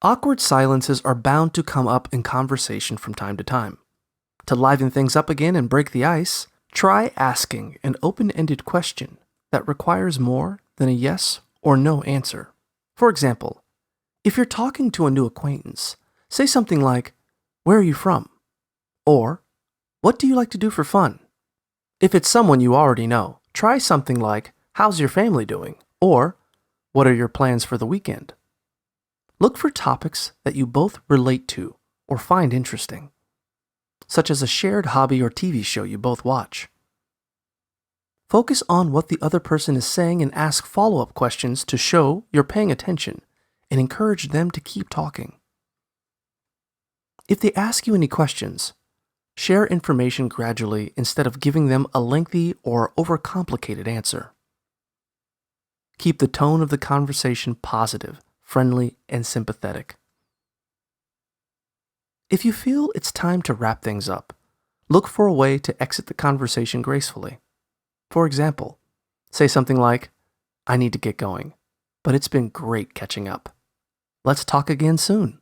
Awkward silences are bound to come up in conversation from time to time. To liven things up again and break the ice, try asking an open-ended question that requires more than a yes or no answer. For example, if you're talking to a new acquaintance, say something like, "Where are you from?" Or, "What do you like to do for fun?" If it's someone you already know, try something like, "How's your family doing?" Or, "What are your plans for the weekend?" Look for topics that you both relate to or find interesting, such as a shared hobby or TV show you both watch. Focus on what the other person is saying and ask follow-up questions to show you're paying attention and encourage them to keep talking. If they ask you any questions, share information gradually instead of giving them a lengthy or overcomplicated answer. Keep the tone of the conversation positive, friendly, and sympathetic. If you feel it's time to wrap things up, look for a way to exit the conversation gracefully. For example, say something like, "I need to get going, but it's been great catching up. Let's talk again soon."